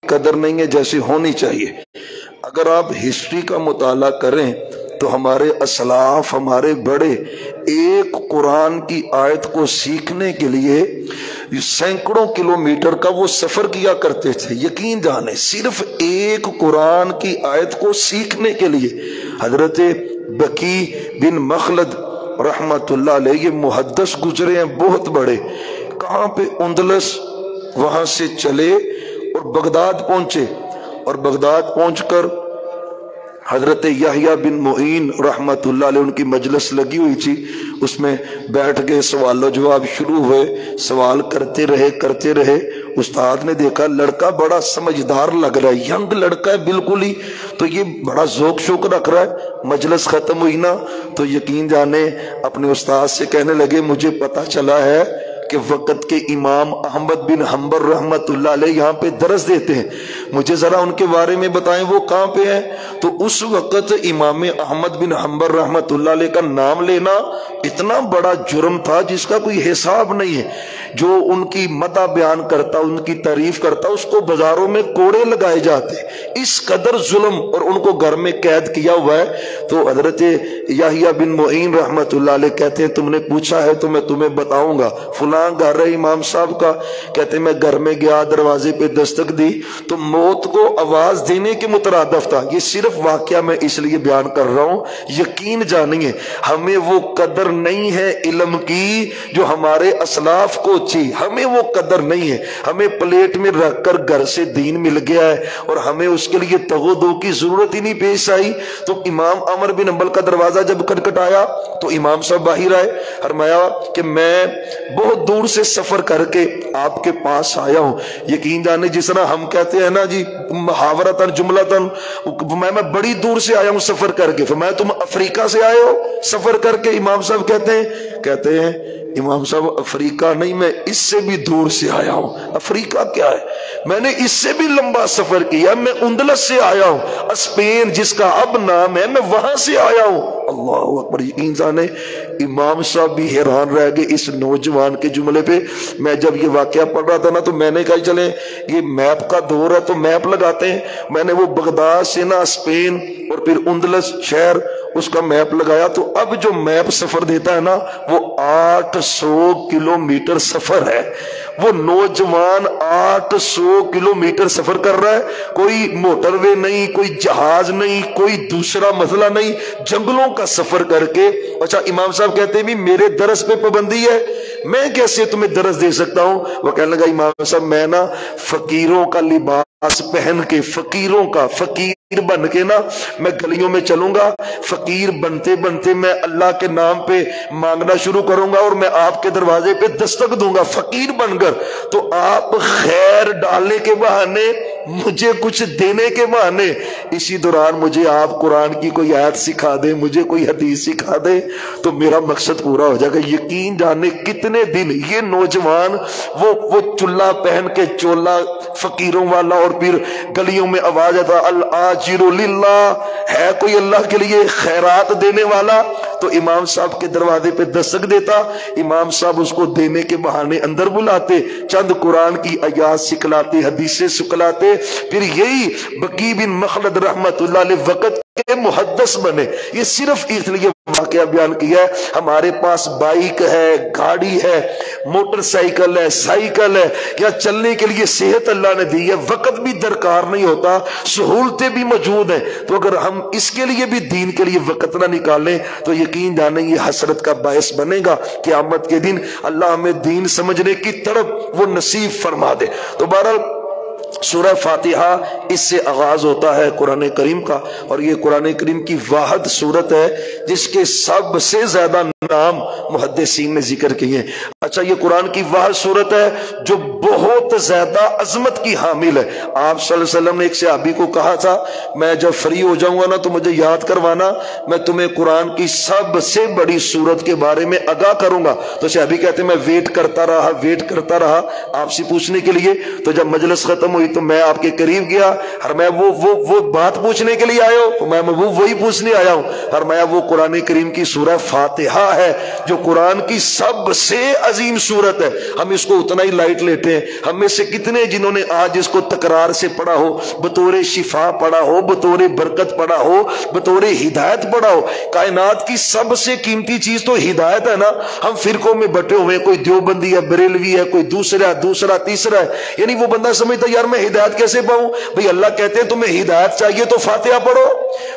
قدر نہیں ہے جیسی ہونی چاہیے۔ اگر آپ ہسٹری کا مطالعہ کریں تو ہمارے اسلاف، ہمارے بڑے ایک قرآن کی آیت کو سیکھنے کے لیے سینکڑوں کلومیٹر کا وہ سفر کیا کرتے تھے۔ یقین جانے صرف ایک قرآن کی آیت کو سیکھنے کے لیے حضرت بکی بن مخلد رحمت اللہ علیہ، یہ محدث گزرے ہیں بہت بڑے، کہاں پہ؟ اندلس، وہاں سے چلے اور بغداد پہنچے، اور بغداد پہنچ کر حضرت یحییٰ بن معین رحمت اللہ علیہ ان کی مجلس لگی ہوئی تھی، اس میں بیٹھ گئے، سوال و جواب شروع ہوئے، سوال کرتے رہے۔ استاد نے دیکھا لڑکا بڑا سمجھدار لگ رہا ہے، ینگ لڑکا ہے بالکل ہی، تو یہ بڑا ذوق شوق رکھ رہا ہے۔ مجلس ختم ہوئی نا تو یقین جانے اپنے استاد سے کہنے لگے مجھے پتا چلا ہے کہ وقت کے امام احمد بن حنبل رحمت اللہ علیہ یہاں پہ درس دیتے ہیں، مجھے ذرا ان کے بارے میں بتائیں وہ کہاں پہ ہیں۔ تو اس وقت امام احمد بن حنبل رحمت اللہ علیہ کا نام لینا اتنا بڑا جرم تھا جس کا کوئی حساب نہیں ہے۔ جو ان کی مدح بیان کرتا، ان کی تعریف کرتا، اس کو بازاروں میں کوڑے لگائے جاتے، اس قدر ظلم، اور ان کو گھر میں قید کیا ہوا ہے۔ تو حضرت یحییٰ بن معین رحمت اللہ علیہ کہتے ہیں تم نے پوچھا ہے تو میں تمہیں بتاؤں گا، فلاں گھر ہے امام صاحب کا، کہتے ہیں میں گھر میں گیا، دروازے پہ دستک دی تو موت کو آواز دینے کے مترادف تھا۔ یہ صرف واقعہ میں اس لیے بیان کر رہا ہوں، یقین جانیے ہمیں وہ قدر نہیں ہے علم کی جو ہمارے اسلاف کو تھی، ہمیں وہ قدر نہیں ہے۔ ہمیں پلیٹ میں رکھ کر گھر سے دین مل گیا ہے اور ہمیں اس کے لیے تگ و دو کی ضرورت ہی نہیں پیش آئی۔ تو امام احمد بن حنبل کا دروازہ جب کھٹکھٹایا تو امام صاحب باہر آئے، فرمایا کہ میں بہت دور سے سفر کر کے آپ کے پاس آیا ہوں۔ یقین جانے جس طرح ہم کہتے ہیں نا جی محاورتاً جملتاً، میں بڑی دور سے آیا ہوں سفر کر کے، فرمایا تم افریقہ سے آئے ہو سفر کر کے؟ امام صاحب کہتے ہیں امام صاحب افریقہ نہیں، میں اس سے بھی دور سے آیا ہوں۔ افریقہ کیا ہے؟ میں نے اس سے بھی لمبا سفر کیا، میں اندلس سے آیا ہوں، اسپین جس کا اب نام ہے، میں وہاں سے آیا ہوں۔ اللہ اکبر! یقین جانے امام صاحب بھی حیران رہ گئے اس نوجوان کے جملے پہ۔ میں جب یہ واقعہ پڑھ رہا تھا نا تو میں نے کہا چلیں یہ میپ کا دور ہے تو میپ لگاتے ہیں۔ میں نے وہ بغداد سے نا اسپین اور پھر اندلس شہر اس کا میپ لگایا، تو اب جو میپ سفر دیتا ہے نا وہ 800 کلومیٹر سفر ہے۔ وہ نوجوان 800 کلومیٹر سفر کر رہا ہے، کوئی موٹر وے نہیں، کوئی جہاز نہیں، کوئی دوسرا مسئلہ نہیں، جنگلوں کا سفر کر کے۔ اچھا امام صاحب کہتے ہیں بھی میرے درس پہ پابندی ہے، میں کیسے تمہیں درس دے سکتا ہوں؟ وہ کہنے لگا امام صاحب میں نا فقیروں کا لباس پہن کے، فقیروں کا فقیر بن کے نا میں گلیوں میں چلوں گا، فقیر بنتے بنتے میں اللہ کے نام پہ مانگنا شروع کروں گا اور میں آپ کے دروازے پہ دستک دوں گا فقیر بن کر۔ تو آپ خیر ڈالنے کے بہانے، مجھے کچھ دینے کے بہانے، اسی دوران مجھے آپ قرآن کی کوئی آیت سکھا دیں، مجھے کوئی حدیث سکھا دیں تو میرا مقصد پورا ہو جائے گا۔ یقین جانے کتنے دن یہ نوجوان وہ چلا پہن کے، چولا فقیروں والا، اور پھر گلیوں میں آواز آتا الآجر للہ، ہے کوئی اللہ کے لیے خیرات دینے والا؟ تو امام صاحب کے دروازے پہ دستک دیتا، امام صاحب اس کو دینے کے بہانے اندر بلاتے، چند قرآن کی آیات سکھلاتے، حدیثیں سکھلاتے، پھر یہی بکی بن مخلد رحمت اللہ علیہ وقت کے محدث بنے۔ یہ صرف اس لیے واقعہ بیان کیا ہے۔ ہمارے پاس بائک ہے، گاڑی ہے، موٹر سائیکل ہے، سائیکل ہے، یا چلنے کے لیے صحت اللہ نے دی ہے، وقت بھی درکار نہیں ہوتا، سہولتیں بھی موجود ہیں، تو اگر ہم اس کے لیے بھی دین کے لیے وقت نہ نکالیں تو یقین جانیں یہ حسرت کا باعث بنے گا قیامت کے دن۔ اللہ ہمیں دین سمجھنے کی طرف وہ نصیب فرما دے۔ تو بہرحال سورہ فاتحہ اس سے آغاز ہوتا ہے قرآن کریم کا، اور یہ قرآن کریم کی واحد سورت ہے جس کے سب سے زیادہ نام محدثین نے ذکر کیے ہیں۔ اچھا یہ قرآن کی واحد سورت ہے جو بہت زیادہ عظمت کی حامل ہے۔ آپ صلی اللہ علیہ وسلم نے ایک صحابی کو کہا تھا میں جب فری ہو جاؤں گا نا تو مجھے یاد کروانا، میں تمہیں قرآن کی سب سے بڑی سورت کے بارے میں آگاہ کروں گا۔ تو صحابی کہتے ہیں میں ویٹ کرتا رہا آپ سے پوچھنے کے لیے۔ تو جب مجلس ختم ہوئی تو میں آپ کے قریب گیا، فرمایا وہ بات پوچھنے کے لیے آئے ہو؟ میں وہی پوچھنے آیا ہوں۔ فرمایا وہ قرآن کریم کی سورہ فاتحہ ہے جو قرآن کی سب سے عظیم صورت ہے، ہم اس کو اتنا ہی لائٹ لیتے ہیں۔ ہم میں سے کتنے جنہوں نے آج اس کو تکرار سے پڑھا ہو، بطور شفا پڑھا ہو، بطور برکت پڑھا ہو، بطور ہدایت پڑھا ہو۔ کائنات کی سب سے قیمتی چیز تو ہدایت ہے نا۔ ہم فرقوں میں بٹے ہوئے، کوئی دیوبندی ہے، بریلوی ہے، کوئی دوسرا تیسرا ہے، یعنی وہ بندہ سمجھتا یار میں ہدایت کیسے پاؤں؟ بھئی اللہ کہتے ہیں تمہیں ہدایت چاہیے تو فاتحہ پڑھو۔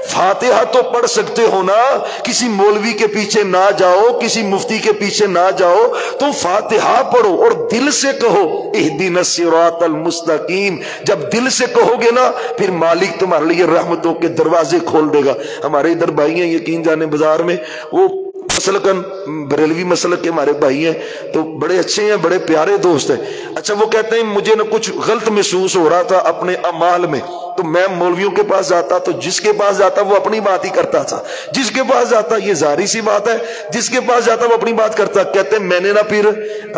فاتحہ تو پڑھ سکتے ہو نا، کسی مولوی کے پیچھے نہ جاؤ، کسی مفتی کے پیچھے نہ جاؤ، تم فاتحہ پڑھو اور دل سے کہو اہدنا الصراط المستقیم۔ جب دل سے کہو گے نا، پھر مالک تمہارے لیے رحمتوں کے دروازے کھول دے گا۔ ہمارے ادھر بھائی ہیں یقین جانے بازار میں، وہ مسلکن بریلوی مسلک کے ہمارے بھائی ہیں، تو بڑے اچھے ہیں، بڑے پیارے دوست ہیں۔ اچھا وہ کہتے ہیں مجھے نہ کچھ غلط محسوس ہو رہا تھا اپنے اعمال میں، تو میں مولویوں کے پاس جاتا، تو جس کے پاس جاتا وہ اپنی بات ہی کرتا تھا، جس کے پاس جاتا، یہ ظاہری سی بات ہے، جس کے پاس جاتا وہ اپنی بات کرتا۔ کہتے ہیں میں نے نا پھر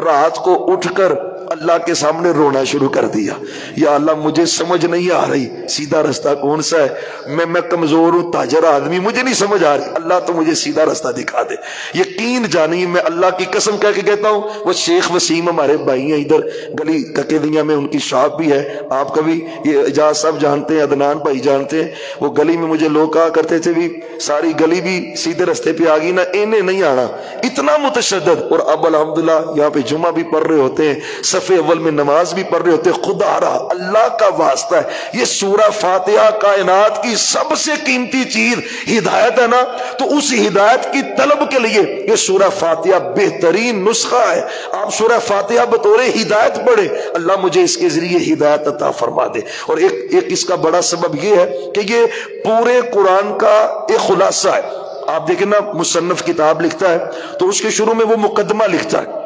رات کو اٹھ کر اللہ کے سامنے رونا شروع کر دیا، یا اللہ مجھے سمجھ نہیں آ رہی سیدھا رستہ کون سا ہے، میں کمزور ہوں، تاجر آدمی، مجھے نہیں سمجھ آ رہی، اللہ تو مجھے سیدھا رستہ دکھا دے۔ یقین جانی میں اللہ کی قسم کہہ کے کہتا ہوں، وہ شیخ وسیم ہمارے بھائی ہیں ادھر گلی ککیدیاں میں، ان کی شاپ بھی ہے، آپ کبھی یہ اجاز صاحب جانتے ہیں، عدنان بھائی جانتے ہیں، وہ گلی میں مجھے لوگ کہا کرتے تھے بھی ساری گلی بھی سیدھے رستے پہ آ گئی نا، انہیں نہیں آنا، اتنا متشدد۔ اور اب الحمدللہ یہاں پہ جمعہ بھی پڑھ رہے ہوتے ہیں، صف اول میں نماز بھی پڑھ رہے ہوتے ہیں۔ خدا رہا اللہ کا واسطہ ہے، یہ سورہ فاتحہ کائنات کی سب سے قیمتی چیز ہدایت ہے نا، تو اس ہدایت کی طلب کے لیے یہ سورہ فاتحہ بہترین نسخہ ہے۔ آپ سورہ فاتحہ بطور ہدایت پڑھیں، اللہ مجھے اس کے ذریعے ہدایت عطا فرما دے۔ اور ایک اس کا بڑا سبب یہ ہے کہ یہ پورے قرآن کا ایک خلاصہ ہے۔ آپ دیکھیں نا، مصنف کتاب لکھتا ہے تو اس کے شروع میں وہ مقدمہ لکھتا ہے،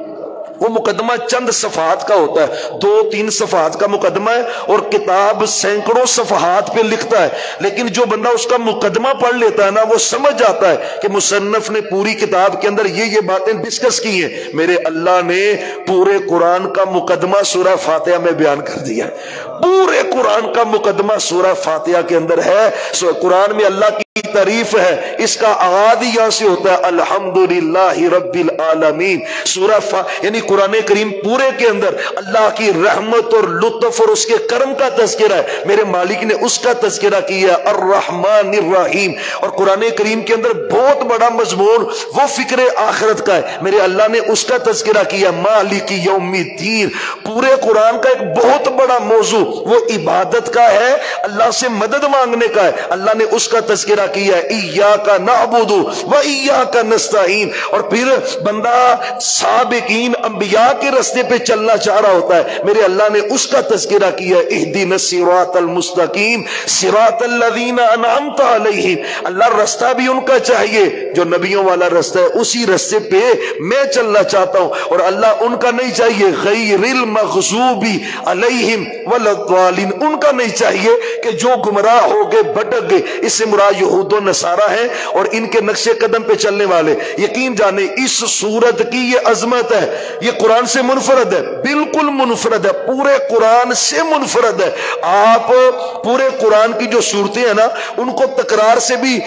وہ مقدمہ چند صفحات کا ہوتا ہے، 2-3 صفحات کا مقدمہ ہے، اور کتاب سینکڑوں صفحات پہ لکھتا ہے، لیکن جو بندہ اس کا مقدمہ پڑھ لیتا ہے نا، وہ سمجھ جاتا ہے کہ مصنف نے پوری کتاب کے اندر یہ باتیں ڈسکس کی ہیں۔ میرے اللہ نے پورے قرآن کا مقدمہ سورہ فاتحہ میں بیان کر دیا ہے، پورے قرآن کا مقدمہ سورہ فاتحہ کے اندر ہے۔ قرآن میں اللہ کی تعریف ہے، اس کا آغاز ہی یہاں سے ہوتا ہے الحمدللہ رب العالمین۔ یعنی قرآن کریم پورے کے اندر اللہ کی رحمت اور لطف اور اس کے کرم کا تذکرہ ہے، میرے مالک نے اس کا تذکرہ کیا الرحمن الرحیم۔ اور قرآن کریم کے اندر بہت بڑا مضمون وہ فکر آخرت کا ہے، میرے اللہ نے اس کا تذکرہ کیا مالک یوم الدین۔ پورے قرآن کا ایک بہت بڑا موضوع وہ عبادت کا ہے، اللہ سے مدد مانگنے کا ہے، اللہ نے اس کا تذکرہ کیا ہے ایاک نعبد و ایاک نستعین۔ اور پھر بندہ سابقین انبیاء کے راستے پہ چلنا چاہ رہا ہوتا ہے، میرے اللہ نے اس کا تذکرہ کیا ہے اہدنا الصراط المستقیم صراط الذین انعمت علیہم۔ اللہ راستہ بھی ان کا چاہیے جو نبیوں والا راستہ ہے، اسی راستے پہ میں چلنا چاہتا ہوں، اور اللہ ان کا نہیں چاہیے غیر المغضوب علیہم ولا الضالین، ان کا نہیں چاہیے کہ جو گمراہ ہو گئے بھٹک گئے، اس سے مراد یہود و نصارہ ہیں اور ان کے نقش قدم پہ چلنے والے۔ یقین جانے اس سورت کی یہ عظمت ہے، یہ قرآن سے منفرد ہے، بالکل منفرد ہے، پورے قرآن سے منفرد ہے۔ آپ پورے قرآن کی جو صورتیں ہیں نا، ان کو تکرار سے بھی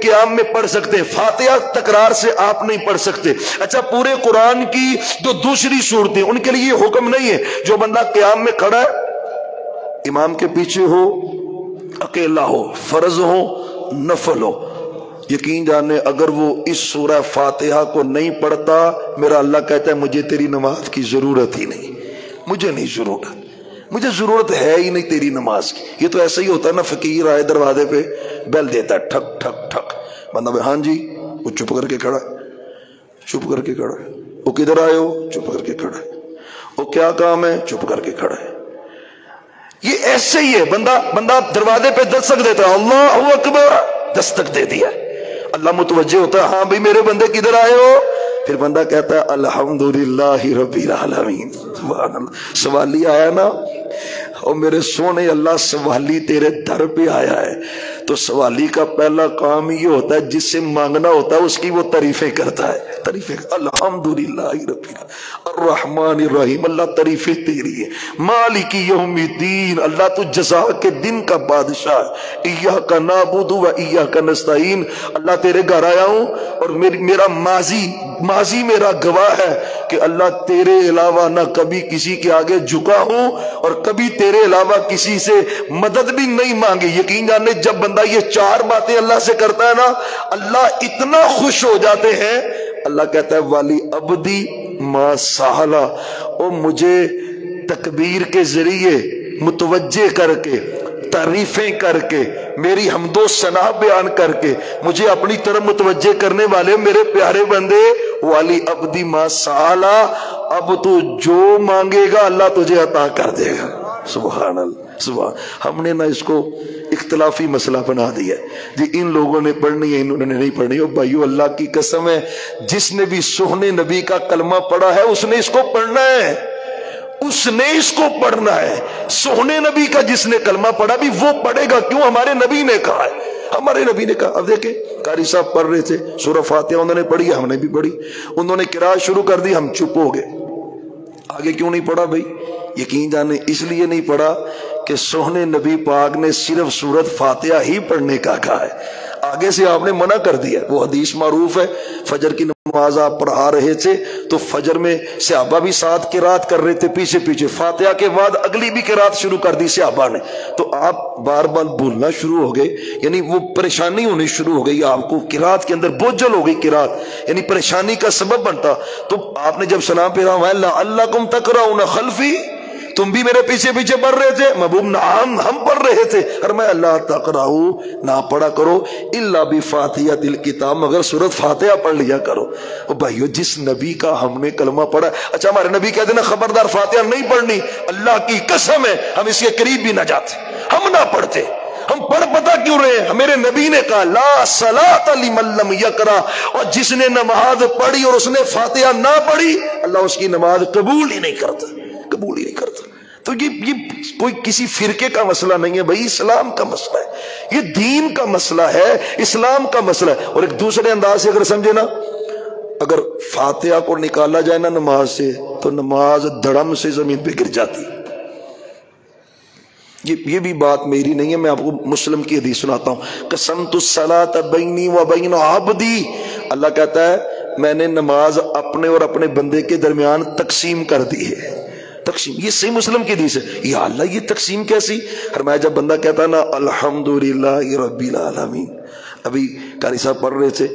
قیام میں پڑھ سکتے ہیں، فاتحہ تکرار سے آپ نہیں پڑھ سکتے۔ اچھا پورے قرآن کی جو دوسری صورتیں، ان کے لیے یہ حکم نہیں ہے، جو بندہ قیام میں کھڑا ہے، امام کے پیچھے ہو، اکیلا ہو، فرض ہو نفل ہو، یقین جانے اگر وہ اس سورہ فاتحہ کو نہیں پڑھتا، میرا اللہ کہتا ہے مجھے تیری نماز کی ضرورت ہی نہیں، مجھے نہیں ضرورت، مجھے ضرورت ہے ہی نہیں تیری نماز کی۔ یہ تو ایسا ہی ہوتا ہے نا، فقیر آئے دروازے پہ بیل دیتا ہے ٹھک ٹھک ٹھک، بندہ ہاں جی، وہ چپ کر کے کھڑا ہے، چپ کر کے کھڑا ہے، وہ کدھر آئے ہو، چپ کر کے کھڑا ہے، وہ کیا کام ہے، چپ کر کے کھڑا ہے۔ یہ ایسے ہی ہے، بندہ دروازے پہ دستک دیتا ہے، اللہ اکبر، دستک دے دیا، اللہ متوجہ ہوتا ہے، ہاں بھائی میرے بندے کدھر آئے ہو، پھر بندہ کہتا ہے الحمدللہ رب العالمین۔ سبحان اللہ، سوالی آیا نا، اور میرے سونے اللہ سوالی تیرے در پہ آیا ہے، تو سوالی کا پہلا کام یہ ہوتا ہے جس سے مانگنا ہوتا ہے اس کی وہ تعریفیں کرتا ہے. تعریفیں الحمدللہ رب الرحمن الرحیم، اللہ تعریفیں تیری ہے. مالک یوم الدین، اللہ تو جزا کے دن کا بادشاہ ہے. ایاک نعبد و ایاک نستعین، اللہ تیرے گھر آیا ہوں اور میرا ماضی میرا گواہ ہے کہ اللہ تیرے علاوہ نہ کبھی کسی کے آگے جھکا ہوں اور کبھی تیرے علاوہ کسی سے مدد بھی نہیں مانگی. یقین جاننے جب بندہ یہ چار باتیں اللہ سے کرتا ہے نا، اللہ اتنا خوش ہو جاتے ہیں. اللہ کہتا ہے والی عبدی ما سہلا، او مجھے تکبیر کے ذریعے متوجہ کر کے، تعریفیں کر کے، میری حمد و ثنا بیان کر کے مجھے اپنی طرف متوجہ کرنے والے میرے پیارے بندے، والی عبدی ما سہلا، اب تو جو مانگے گا اللہ تجھے عطا کر دے گا. سبحان اللہ سبحان. ہم نے نہ اس کو اختلافی مسئلہ بنا دیا جی ان لوگوں نے پڑھنی ہے انہوں نے نہیں پڑھنی. او بھائیو اللہ کی قسم ہے، جس نے بھی سوہنے نبی کا کلمہ پڑھا ہے اس نے اس کو پڑھنا ہے، اس نے اس کو پڑھنا ہے. سوہنے نبی کا جس نے کلمہ پڑھا بھی وہ پڑھے گا. کیوں؟ ہمارے نبی نے کہا ہے، ہمارے نبی نے کہا. اب دیکھیں قاری صاحب پڑھ رہے تھے سورہ فاتحہ، انہوں نے پڑھی، ہم نے بھی پڑھی. انہوں نے قرات شروع کر دی، ہم چپ ہو گئے. آگے کیوں نہیں پڑھا بھائی؟ یقین جانے اس لیے نہیں پڑھا کہ سوہنے نبی پاک نے صرف سورۃ فاتحہ ہی پڑھنے کا کہا ہے، آگے سے آپ نے منع کر دیا. وہ حدیث معروف ہے، فجر کی نماز آپ پڑھا رہے تھے تو فجر میں صحابہ بھی ساتھ قرات کر رہے تھے پیچھے پیچھے، فاتحہ کے بعد اگلی بھی قرات شروع کر دی صحابہ نے، تو آپ بار بار بھولنا شروع ہو گئے. یعنی وہ پریشانی ہونی شروع ہو گئی، آپ کو قرات کے اندر بوجھل ہو گئی قرات، یعنی پریشانی کا سبب بنتا. تو آپ نے جب سلام پھیرا لعلکم تقرؤون خلفی، تم بھی میرے پیچھے پیچھے پڑھ رہے تھے؟ محبوب نعم ہم پڑھ رہے تھے. اور میں اللہ تقرؤ، نہ پڑھا کرو الا بفاتحۃ الکتاب، مگر سورۃ فاتحہ پڑھ لیا کرو. او بھائیو جس نبی کا ہم نے کلمہ پڑھا، اچھا ہمارے نبی کہتے ہیں نا خبردار فاتحہ نہیں پڑھنی، اللہ کی قسم ہے ہم اس کے قریب بھی نہ جاتے، ہم نہ پڑھتے. ہم پڑھ پتا کیوں رہے ہیں؟ میرے نبی نے کہا لا صلاۃ لمن لم یقرأ، اور جس نے نماز پڑھی اور اس نے فاتحہ نہ پڑھی اللہ اس کی نماز قبول ہی نہیں کرتا، قبول ہی نہیں کرتا. تو یہ کوئی کسی فرقے کا مسئلہ نہیں ہے بھائی، اسلام کا مسئلہ ہے، یہ دین کا مسئلہ ہے، اسلام کا مسئلہ ہے. اور ایک دوسرے انداز سے اگر سمجھے نا، اگر فاتحہ کو نکالا جائے نا نماز سے تو نماز دھڑم سے زمین پہ گر جاتی. یہ بھی بات میری نہیں ہے، میں آپ کو مسلم کی حدیث سناتا ہوں. قسمت الصلاۃ بینی و بین عبدی، اللہ کہتا ہے میں نے نماز اپنے اور اپنے بندے کے درمیان تقسیم کر دی ہے. تقسیم، یہ صحیح مسلم کی حدیث ہے. یا اللہ یہ تقسیم کیسی؟ فرمایا جب بندہ کہتا ہے نا الحمدللہ رب العالمین. ابھی قاری صاحب پڑھ رہے تھے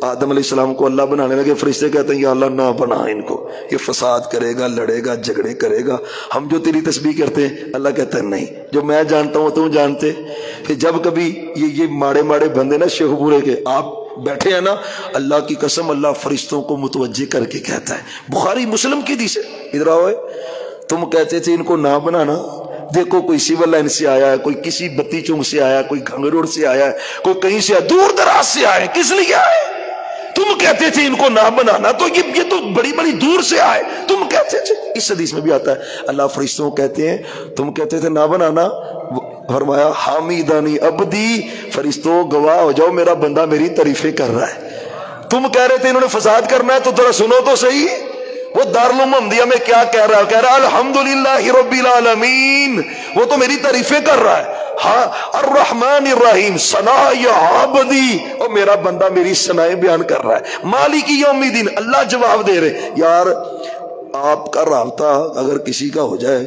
آدم علیہ السلام کو اللہ بنانے لگے، فرشتے کہتے ہیں یا اللہ نہ بنا ان کو، یہ فساد کرے گا، لڑے گا، جھگڑے کرے گا. ہم جو تیری تسبیح کرتے ہیں اللہ کہتا ہے نہیں، جو میں جانتا ہوں تم جانتے. پھر جب کبھی یہ ماڑے ماڑے بندے نا شیخ پورے کے آپ بیٹھے ہیں نا، اللہ کی قسم اللہ فرشتوں کو متوجہ کر کے کہتا ہے. بخاری مسلم کی حدیث ہے. ادھر آؤ، تم کہتے تھے ان کو نہ بنانا، دیکھو کوئی سیول لائن سے آیا ہے، کوئی کسی بتی چونگ سے آیا، کوئی گھنگروڑ سے آیا ہے، کوئی کہیں سے دور دراز سے آئے. کس لیے آئے؟ تم کہتے تھے ان کو نہ بنانا، تو یہ تو بڑی بڑی دور سے آئے، تم کہتے تھے. اس حدیث میں بھی آتا ہے اللہ فرشتوں کہتے ہیں تم کہتے تھے نہ بنانا، فرمایا حمیدانی عبدی، فرشتوں گواہ ہو جاؤ میرا بندہ میری تعریفیں کر رہا ہے. تم کہہ رہے تھے انہوں نے فساد کرنا ہے، تو ذرا سنو تو صحیح وہ دارالعلوم محمدیہ میں کیا کہہ رہا ہے؟ کہہ رہا ہے الحمدللہ رب العالمین، وہ تو میری تعریفیں کر رہا ہے. ہاں الرحمن الرحیم ثنا یا عبدی، اور میرا بندہ میری ثنائیں بیان کر رہا ہے. مالک یوم الدین، اللہ جواب دے رہے. یار آپ کا رابطہ اگر کسی کا ہو جائے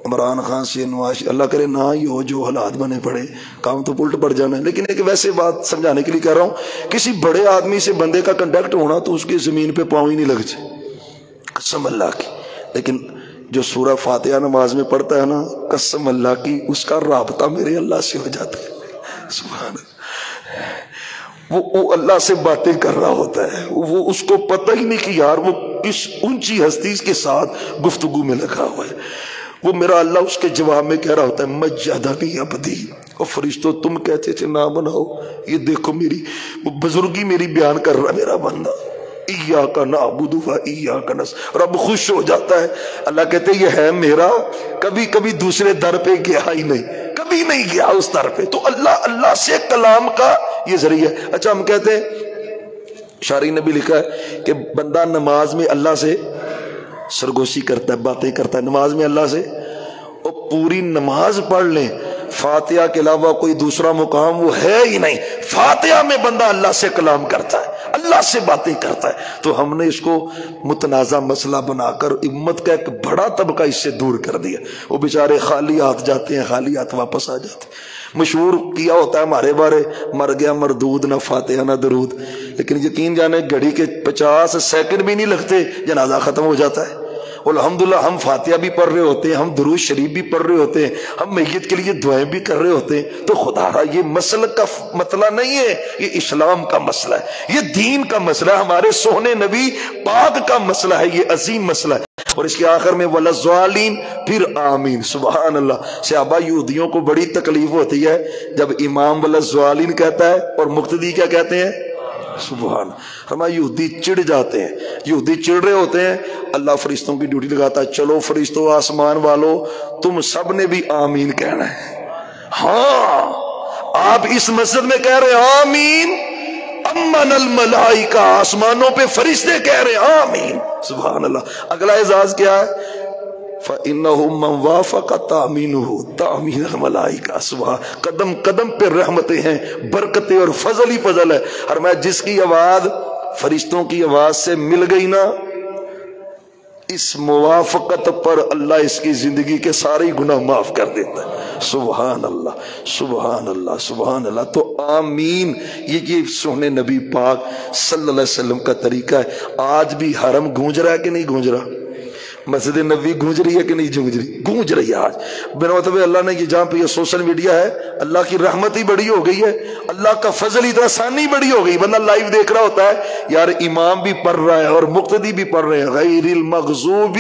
عمران خان سے، نواز اللہ کرے نہ ہی ہو، جو حالات بنے پڑے کام تو الٹ پڑ جانا ہے. لیکن ایک ویسے بات سمجھانے کے لیے کہہ رہا ہوں، کسی بڑے آدمی سے بندے کا کنٹیکٹ ہونا تو اس کی زمین پہ پاؤں ہی نہیں لگتے قسم اللہ کی. لیکن جو سورہ فاتحہ نماز میں پڑھتا ہے نا، قسم اللہ کی اس کا رابطہ میرے اللہ سے ہو جاتا ہے. سبحان اللہ، وہ اللہ سے باتیں کر رہا ہوتا ہے، وہ اس کو پتہ ہی نہیں کہ یار وہ کس اونچی ہستی کے ساتھ گفتگو میں لگا ہوا ہے. وہ میرا اللہ اس کے جواب میں کہہ رہا ہوتا ہے مجدنی عبدی. اور فرشتوں تم کہتے تھے نہ بناؤ، یہ دیکھو میری بزرگی میری بیان کر رہا میرا بندہ. ایاک نعبد و ایاک نستعین. رب خوش ہو جاتا ہے. اللہ کہتے یہ ہے میرا، کبھی کبھی دوسرے در پہ گیا ہی نہیں، کبھی بھی نہیں گیا اس در پہ. تو اللہ سے کلام کا یہ ذریعہ. اچھا ہم کہتے ہیں شارح نے بھی لکھا ہے کہ بندہ نماز میں اللہ سے سرگوشی کرتا ہے, باتیں کرتا ہے نماز میں اللہ سے, اور پوری نماز پڑھ لیں فاتحہ کے علاوہ کوئی دوسرا مقام وہ ہے ہی نہیں, فاتحہ میں بندہ اللہ سے کلام کرتا ہے, اللہ سے باتیں کرتا ہے. تو ہم نے اس کو متنازع مسئلہ بنا کر امت کا ایک بڑا طبقہ اس سے دور کر دیا. وہ بیچارے خالی ہاتھ جاتے ہیں, خالی ہاتھ واپس آ جاتے ہیں. مشہور کیا ہوتا ہے ہمارے بارے, مر گیا مردود, نہ فاتحہ نہ درود. لیکن یقین جانے گھڑی کے 50 سیکنڈ بھی نہیں لگتے جنازہ ختم ہو جاتا ہے. الحمدللہ ہم فاتحہ بھی پڑھ رہے ہوتے ہیں, ہم درود شریف بھی پڑھ رہے ہوتے ہیں, ہم میت کے لیے دعائیں بھی کر رہے ہوتے ہیں. تو خدا را یہ مسئلہ کا مسئلہ نہیں ہے, یہ اسلام کا مسئلہ ہے, یہ دین کا مسئلہ ہے, ہمارے سونے نبی پاک کا مسئلہ ہے, یہ عظیم مسئلہ ہے. اور اس کے آخر میں وَلَضَّالِينَ پھر آمین. سبحان اللہ. صحابہ یہودیوں کو بڑی تکلیف ہوتی ہے جب امام وَلَضَّالِينَ کہتا ہے اور مقتدی کیا کہتے ہیں, سبحان. ہمارے یہودی چڑ جاتے ہیں, یہودی چڑ رہے ہوتے ہیں, اللہ فرشتوں کی ڈیوٹی لگاتا ہے, چلو فرشتوں آسمان والو تم سب نے بھی آمین کہنا ہے. ہاں آپ اس مسجد میں کہہ رہے ہیں آمین, امن الملائکہ آسمانوں پہ فرشتے کہہ رہے ہیں آمین. سبحان اللہ. اگلا اعزاز کیا ہے, فَإِنَّهُ مَنْ وَافَقَ تَأْمِينُهُ تَأْمِينَ الْمَلَائِكَةِ. سبحان. قدم قدم پہ رحمتیں ہیں, برکتیں اور فضل ہی فضل ہے. اور میں جس کی آواز فرشتوں کی آواز سے مل گئی نا, اس موافقت پر اللہ اس کی زندگی کے سارے گناہ معاف کر دیتا ہے. سبحان اللہ سبحان اللہ سبحان اللہ. تو آمین یہ سونے نبی پاک صلی اللہ علیہ وسلم کا طریقہ ہے. آج بھی حرم گونج رہا ہے کہ نہیں گونج رہا, مسجد نبوی گونج رہی ہے کہ نہیں گونج رہی, گونج رہی ہے. آج بنا مطلب اللہ نے یہ جہاں پہ یہ سوشل میڈیا ہے, اللہ کی رحمت ہی بڑی ہو گئی ہے, اللہ کا فضل اتنا آسانی بڑی ہو گئی. بندہ لائیو دیکھ رہا ہوتا ہے, یار امام بھی پڑھ رہا ہے اور مقتدی بھی پڑھ رہے ہیں, غیر المغضوب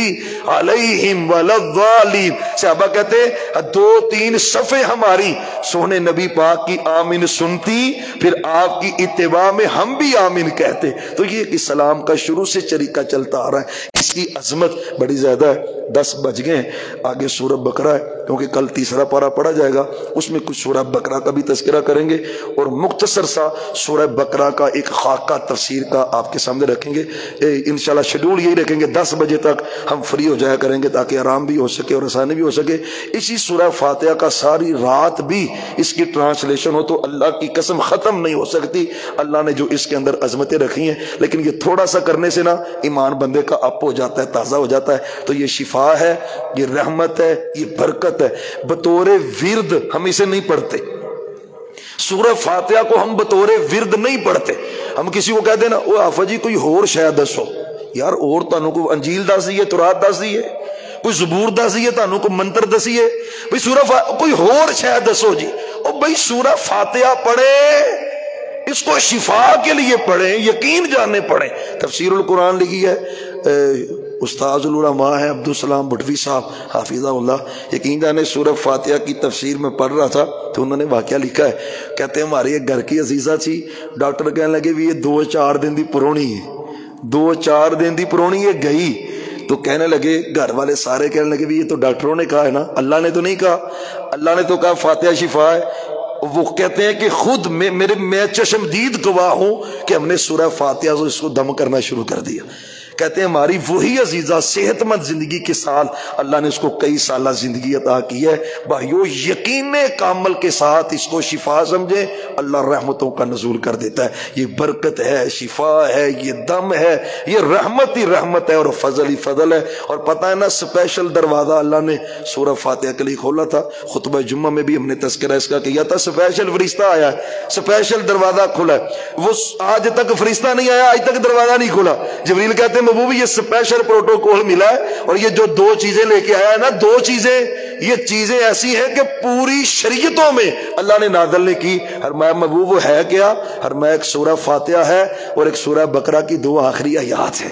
علیہم ولا-الضالین. صحابہ کہتے ہیں 2-3 صفحے ہماری سونے نبی پاک کی آمین سنتی, پھر آپ کی اتباع میں ہم بھی آمین کہتے. تو یہ اسلام کا شروع سے طریقہ چلتا آ رہا ہے. اس کی عظمت بڑی زیادہ ہے. 10 بج گئے, آگے سورہ بقرہ ہے, کیونکہ کل تیسرا پارہ پڑھا جائے گا, اس میں کچھ سورہ بقرہ کا بھی تذکرہ کریں گے, اور مختصر سا سورہ بقرہ کا ایک خاکہ تفسیر کا آپ کے سامنے رکھیں گے. انشاءاللہ شیڈول یہی رکھیں گے 10 بجے تک ہم فری ہو جایا کریں گے تاکہ آرام بھی ہو سکے اور آسانی بھی ہو سکے. اسی سورہ فاتحہ کا ساری رات بھی اس کی ٹرانسلیشن ہو تو اللہ کی قسم ختم نہیں ہو سکتی. اللہ نے جو اس کے اندر عظمتیں رکھی ہیں, لیکن یہ تھوڑا سا کرنے سے نا ایمان بندے کا اپ ہو جاتا ہے, تازہ ہو جاتا ہے. تو یہ شفا ہے, یہ رحمت ہے, یہ برکت ہے. بطور ورد ہم اسے نہیں پڑھتے, سورہ فاتحہ کو ہم بطور ورد نہیں پڑھتے. ہم کسی کو کہتے ہیں نا او آفا جی کوئی اور شاید دسو, یار اور تانوں کو انجیل دس دیئے, تورات دس دیئے, کوئی زبور دس دیئے, تانوں کو منتر دسیے, بھئی سورہ کوئی اور شاید دسو جی. او بھئی سورہ فاتحہ پڑھے, اس کو شفا کے لیے پڑھیں, یقین جاننے پڑھیں. تفسیر القرآن لکھی ہے استاذ العلماء ہے عبدالسلام بھٹوی صاحب حافظہ اللہ. یقین جانے سورہ فاتحہ کی تفسیر میں پڑھ رہا تھا تو انہوں نے واقعہ لکھا ہے, کہتے ہیں ہماری ایک گھر کی عزیزہ تھی, ڈاکٹر کہنے لگے بھی یہ 2-4 دن دی پرونی ہے, 2-4 دن دی پرونی یہ گئی. تو کہنے لگے گھر والے سارے کہنے لگے بھی یہ تو ڈاکٹروں نے کہا ہے نا, اللہ نے تو نہیں کہا. اللہ نے تو کہا فاتحہ شفا ہے. وہ کہتے ہیں کہ خود میں چشمدید گواہ ہوں کہ ہم نے سورہ فاتحہ سے اس کو دم کرنا شروع کر دیا. کہتے ہیں ہماری وہی عزیزہ صحت مند زندگی کے سال اللہ نے اس کو کئی سالہ زندگی عطا کی ہے. بھائیو یقین کامل کے ساتھ اس کو شفا سمجھیں, اللہ رحمتوں کا نزول کر دیتا ہے. یہ برکت ہے, شفا ہے, یہ دم ہے, یہ رحمت ہی رحمت ہے اور فضل ہی فضل ہے. اور پتہ ہے نا اسپیشل دروازہ اللہ نے سورہ فاتحہ کے لیے کھولا تھا. خطبہ جمعہ میں بھی ہم نے تذکرہ اس کا کیا تھا, اسپیشل فرشتہ آیا ہے, اسپیشل دروازہ کھلا ہے. وہ آج تک فرشتہ نہیں آیا, آج تک دروازہ نہیں کھلا. جبریل کہتے ہیں وہ بھی یہ سپیشل پروٹوکول ملا ہے. اور یہ جو 2 چیزیں لے کے آیا ہے نا, 2 چیزیں, یہ چیزیں ایسی ہیں کہ پوری شریعتوں میں اللہ نے نازل نے کی. فرمایا محبوب ہے کیا, فرمایا ایک سورہ فاتحہ ہے اور ایک سورہ بقرہ کی 2 آخری آیات ہیں.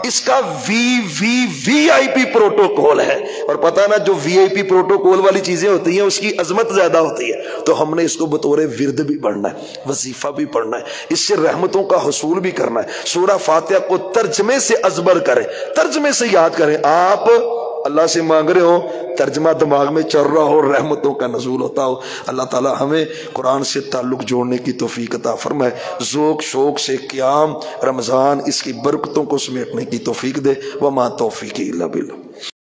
اس کا وی آئی پی پروٹوکول ہے. اور پتہ نا جو وی آئی پی پروٹوکول والی چیزیں ہوتی ہیں اس کی عظمت زیادہ ہوتی ہے. تو ہم نے اس کو بطور ورد بھی پڑھنا ہے, وظیفہ بھی پڑھنا ہے, اس سے رحمتوں کا حصول بھی کرنا ہے. سورہ فاتحہ کو ترجمے سے ازبر کریں, ترجمے سے یاد کریں. آپ اللہ سے مانگ رہے ہو، ترجمہ دماغ میں چل رہا ہو، رحمتوں کا نزول ہوتا ہو۔ اللہ تعالی ہمیں قرآن سے تعلق جوڑنے کی توفیق عطا فرمائے، ذوق شوق سے قیام رمضان اس کی برکتوں کو سمیٹنے کی توفیق دے۔ وما توفیقی الا باللہ۔